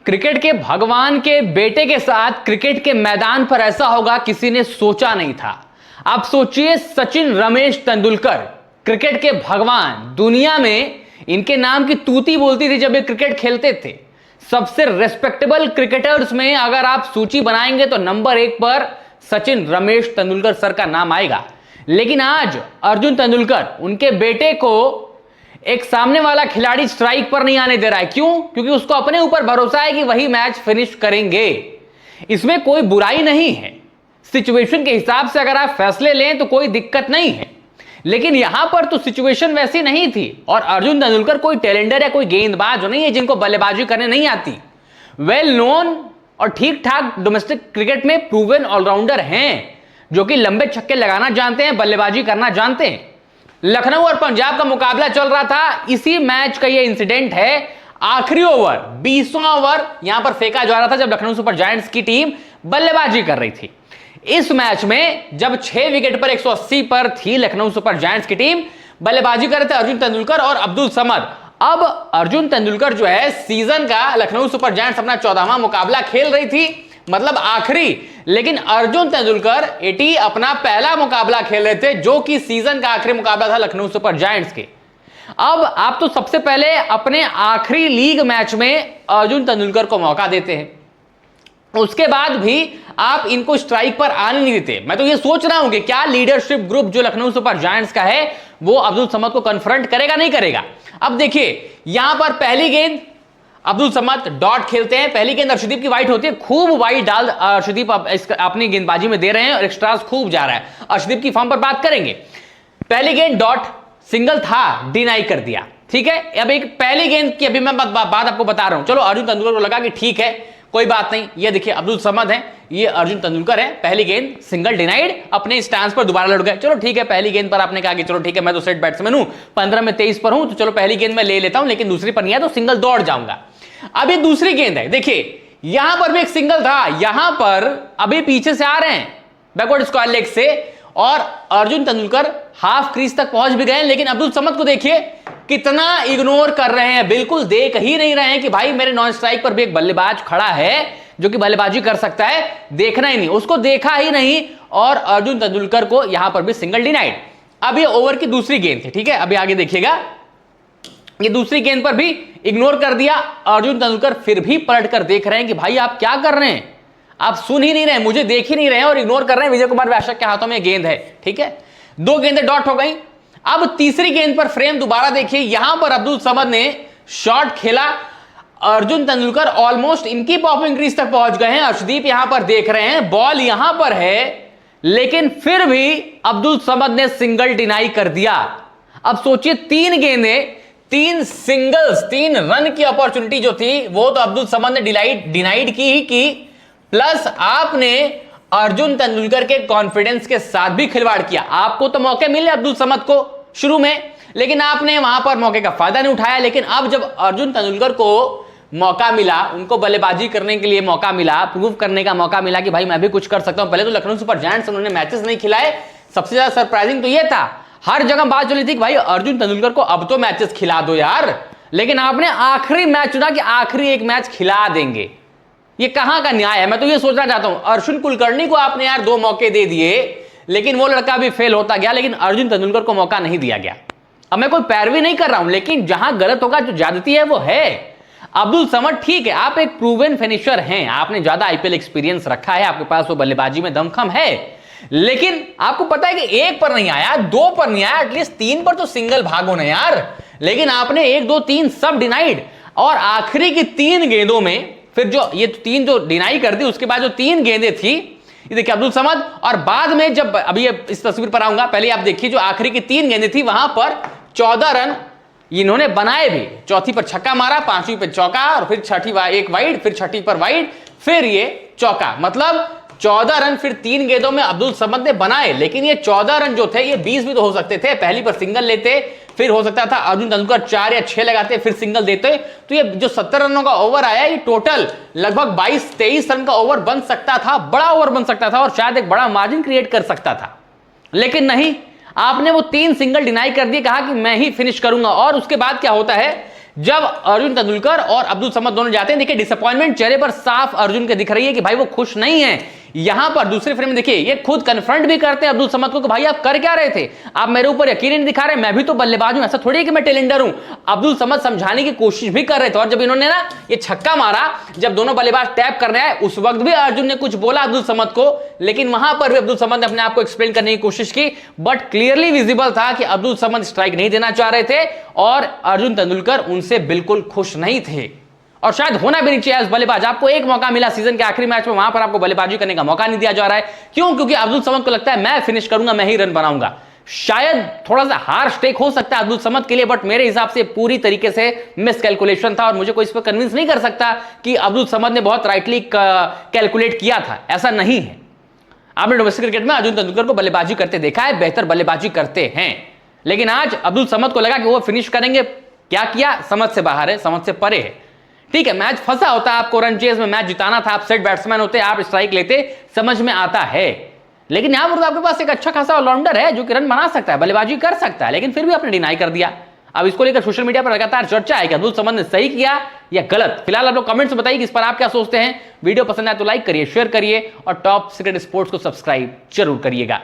Cricket के भगवान के बेटे के साथ क्रिकेट के मैदान पर ऐसा होगा किसी ने सोचा नहीं था। आप सोचिए, सचिन रमेश तेंदुलकर क्रिकेट के भगवान, दुनिया में इनके नाम की तूती बोलती थी जब ये क्रिकेट खेलते थे। सबसे रेस्पेक्टेबल क्रिकेटर्स में अगर आप सूची बनाएंगे तो नंबर 1 पर सचिन रमेश तेंदुलकर सर का नाम आएगा। लेकिन आज अर्जुन तेंदुलकर उनके बेटे को एक सामने वाला खिलाड़ी स्ट्राइक पर नहीं आने दे रहा है। क्यों? क्योंकि उसको अपने ऊपर भरोसा है कि वही मैच फिनिश करेंगे। इसमें कोई बुराई नहीं है, सिचुएशन के हिसाब से अगर आप फैसले लें तो कोई दिक्कत नहीं है। लेकिन यहां पर तो सिचुएशन वैसी नहीं थी और अर्जुन तेंदुलकर कोई टैलेंटर या कोई गेंदबाज नहीं है जिनको बल्लेबाजी करने नहीं आती। वेल नोन और ठीक ठाक डोमेस्टिक क्रिकेट में प्रूवन ऑलराउंडर हैं जो कि लंबे छक्के लगाना जानते हैं, बल्लेबाजी करना जानते हैं। लखनऊ और पंजाब का मुकाबला चल रहा था, इसी मैच का ये इंसिडेंट है। आखिरी ओवर 20वां ओवर यहां पर फेंका जा रहा था जब लखनऊ सुपर जायंट्स की टीम बल्लेबाजी कर रही थी। इस मैच में जब 6 विकेट पर 180 पर थी लखनऊ सुपर जायंट्स की टीम, बल्लेबाजी कर रहे थे अर्जुन तेंदुलकर और अब्दुल समद। अब अर्जुन तेंदुलकर जो है सीजन का लखनऊ सुपर जायंट्स अपना 14वां मुकाबला खेल रही थी, मतलब आखिरी। लेकिन अर्जुन तेंदुलकर एटी अपना पहला मुकाबला खेल रहे थे जो कि सीजन का आखिरी मुकाबला था लखनऊ सुपर जायंट्स के। अब आप तो सबसे पहले अपने आखिरी लीग मैच में अर्जुन तेंदुलकर को मौका देते हैं, उसके बाद भी आप इनको स्ट्राइक पर आने नहीं देते। मैं तो ये सोच रहा हूं कि क्या लीडरशिप ग्रुप जो लखनऊ सुपर जायंट्स का है वो अब्दुल समद को कन्फ्रंट करेगा, नहीं करेगा। अब देखिए यहां पर पहली गेंद अब्दुल समद डॉट खेलते हैं, पहली गेंद अर्शदीप की वाइड होती है, खूब वाइड डाल अर्शदीप अपनी गेंदबाजी में दे रहे हैं और एक्स्ट्रास खूब जा रहा है। अर्शदीप की फॉर्म पर बात करेंगे। पहली गेंद डॉट सिंगल था, डिनाई कर दिया, ठीक है। अब एक पहली गेंद की अभी मैं बात आपको बता रहा हूं। चलो अर्जुन तेंदुलकर को लगा कि ठीक है कोई बात नहीं, ये देखिए अब्दुल समद है, ये अर्जुन तेंदुलकर है, पहली गेंद सिंगल डिनाइड, अपने स्टांस पर दोबारा लौट गए। चलो ठीक है, पहली गेंद पर आपने कहा कि चलो ठीक है मैं तो सेट बैट्समैन हूं, 15 में 23 पर हूं, तो चलो पहली गेंद मैं ले लेता हूं, लेकिन दूसरी पर नहीं है तो सिंगल दौड़ जाऊंगा। अब ये दूसरी गेंद है, देखिए यहां पर भी एक सिंगल था, यहां पर अभी पीछे से आ रहे हैं बैकवर्ड स्क्वायर लेग से और अर्जुन तेंदुलकर हाफ क्रीज तक पहुंच भी गए, लेकिन अब्दुल समद को देखिए कितना इग्नोर कर रहे हैं, बिल्कुल देख ही नहीं रहे हैं कि भाई मेरे नॉन स्ट्राइक पर भी एक बल्लेबाज खड़ा है जो कि बल्लेबाजी कर सकता है, देखना ही नहीं, उसको देखा ही नहीं और अर्जुन तेंदुलकर को यहां पर भी सिंगल डिनाइड। अब ये ओवर की दूसरी गेंद थी, ठीक है, अभी आगे देखिएगा, ये दूसरी गेंद पर भी इग्नोर कर दिया। अर्जुन तेंदुलकर फिर भी पलट कर देख रहे हैं कि भाई आप क्या कर रहे हैं, आप सुन ही नहीं रहे हैं, मुझे देख ही नहीं रहे हैं और इग्नोर कर रहे हैं। विजय कुमार वैश्य के हाथों में गेंद है, ठीक है, 2 गेंदें डॉट हो गई। अब तीसरी गेंद पर फ्रेम दोबारा देखिए, यहां पर अब्दुल समद ने शॉट खेला, अर्जुन तेंदुलकर ऑलमोस्ट इनकी पॉपिंग क्रीज तक पहुंच गए हैं। अर्शदीप यहां पर देख रहे हैं, बॉल यहां पर है, लेकिन फिर भी अब्दुल समद ने सिंगल डिनाई कर दिया। अब सोचिए 3 गेंदें, 3 सिंगल्स, 3 रन की अपॉर्चुनिटी जो थी वो तो अब्दुल समद ने डिनाइड की ही की, प्लस आपने अर्जुन तेंदुलकर के कॉन्फिडेंस के साथ भी खिलवाड़ किया। आपको तो मौके मिले अब्दुल समद को शुरू में, लेकिन आपने वहां पर मौके का फायदा नहीं उठाया। लेकिन अब जब अर्जुन तेंदुलकर को मौका मिला, उनको बल्लेबाजी करने के लिए मौका मिला, प्रूव करने का मौका मिला कि भाई मैं भी कुछ कर सकता हूं। पहले तो लखनऊ सुपर जायंट्स उन्होंने मैचेस नहीं खिलाए, सबसे ज्यादा सरप्राइजिंग तो यह था, हर जगह बात चली थी कि भाई अर्जुन तेंदुलकर को अब तो मैचेस खिला दो यार, लेकिन आपने आखिरी मैच चुना कि आखिरी एक मैच खिला देंगे। ये कहां का न्याय है? मैं तो ये सोचना चाहता हूं, अर्जुन कुलकर्णी को आपने यार 2 मौके दे दिए, लेकिन वो लड़का भी फेल होता गया, लेकिन अर्जुन तेंदुलकर को मौका नहीं दिया गया। अब मैं कोई पैरवी नहीं कर रहा हूं, लेकिन जहां गलत होगा, जो ज्यादती है वो है। अब्दुल समद ठीक है, आप एक प्रूवन फिनिशर हैं, आपने ज्यादा आईपीएल एक्सपीरियंस रखा है, आपके पास वो बल्लेबाजी में दमखम है, लेकिन आपको पता है कि 1 पर नहीं आया, 2 पर नहीं आया, एटलीस्ट 3 पर तो सिंगल भागो ना यार। लेकिन आपने 1 2 3 सब डिनाइड, और आखिरी की 3 गेंदों में फिर जो ये 3 जो डिनाई कर दी, उसके बाद जो 3 गेंदें थी, ये देखिए अब्दुल समद, और बाद में जब अभी इस तस्वीर पर आऊंगा, पहले आप देखिए जो आखिरी की 3 गेंदें थी वहां पर 14 रन इन्होंने बनाए भी। चौथी पर छक्का मारा, 5वीं पर चौका, और फिर छठी एक वाइड, फिर छठी पर वाइड, फिर ये चौका, मतलब 14 रन फिर 3 गेंदों में अब्दुल समद ने बनाए। लेकिन ये 14 रन जो थे ये 20 भी तो हो सकते थे, पहली पर सिंगल लेते, फिर हो सकता था अर्जुन तेंदुलकर 4 या 6 लगाते, फिर सिंगल देते, तो ये जो 70 रनों का ओवर आया, ये टोटल लगभग 22-23 रन का ओवर बन सकता था, बड़ा ओवर बन सकता था और शायद एक बड़ा मार्जिन क्रिएट कर सकता था। लेकिन नहीं, आपने वो 3 सिंगल डिनाई कर दिए, कहा कि मैं ही फिनिश करूंगा। और उसके बाद क्या होता है जब अर्जुन तेंदुलकर और अब्दुल समद दोनों जाते हैं, देखिए डिसअपॉइंटमेंट चेहरे पर साफ अर्जुन के दिख रही है कि भाई वो खुश नहीं है। यहां पर दूसरे फ्रेम में देखिए ये खुद कन्फ्रंट भी करते हैं अब्दुल समद को कि भाई आप कर क्या रहे थे, आप मेरे ऊपर यकीन नहीं दिखा रहे, मैं भी तो बल्लेबाज हूं, ऐसा थोड़ी है कि मैं टेलेंडर हूं। अब्दुल समद समझाने की कोशिश भी कर रहे थे, और जब इन्होंने ना ये छक्का मारा, जब दोनों बल्लेबाज टैप करने आए, उस वक्त भी अर्जुन ने कुछ बोला अब्दुल समद को, लेकिन वहां पर भी अब्दुल समद ने अपने आप को एक्सप्लेन करने की कोशिश की, बट क्लियरली विजिबल था कि अब्दुल समद स्ट्राइक नहीं देना चाह रहे थे और अर्जुन तेंदुलकर उनसे बिल्कुल खुश नहीं थे, और शायद होना भी नहीं चाहिए एज बल्लेबाज। आपको एक मौका मिला सीजन के आखिरी मैच में, वहां पर आपको बल्लेबाजी करने का मौका नहीं दिया जा रहा है। क्यों? क्योंकि अब्दुल समद को लगता है मैं फिनिश करूंगा, मैं ही रन बनाऊंगा। शायद थोड़ा सा हार्श टेक हो सकता है अब्दुल समद के लिए, बट मेरे हिसाब से पूरी तरीके से मिस कैलकुलेशन था, और मुझे कोई इस पर कन्विंस नहीं कर सकता कि अब्दुल समद ने बहुत राइटली कैलकुलेट किया था, ऐसा नहीं है। आपने डोमेस्टिक क्रिकेट में अर्जुन तेंदुलकर को बल्लेबाजी करते देखा है, बेहतर बल्लेबाजी करते हैं, लेकिन आज अब्दुल समद को लगा कि वो फिनिश करेंगे। क्या किया? समझ से बाहर है, समझ से परे है। ठीक है, मैच फंसा होता, आपको रन चेज में मैच जिताना था, आप सेट बैट्समैन होते, आप स्ट्राइक लेते, समझ में आता है, लेकिन यहां पर तो आपके पास एक अच्छा खासा ऑलराउंडर है जो कि रन बना सकता है, बल्लेबाजी कर सकता है, लेकिन फिर भी आपने डिनाई कर दिया। अब इसको लेकर सोशल मीडिया पर लगातार चर्चा है कि अब्दुल समद ने सही किया या गलत। फिलहाल आप लोग कमेंट्स में बताइए कि इस पर आप क्या सोचते हैं। वीडियो पसंद आए तो लाइक करिए, शेयर करिए, और टॉप सीक्रेट स्पोर्ट्स को सब्सक्राइब जरूर करिएगा।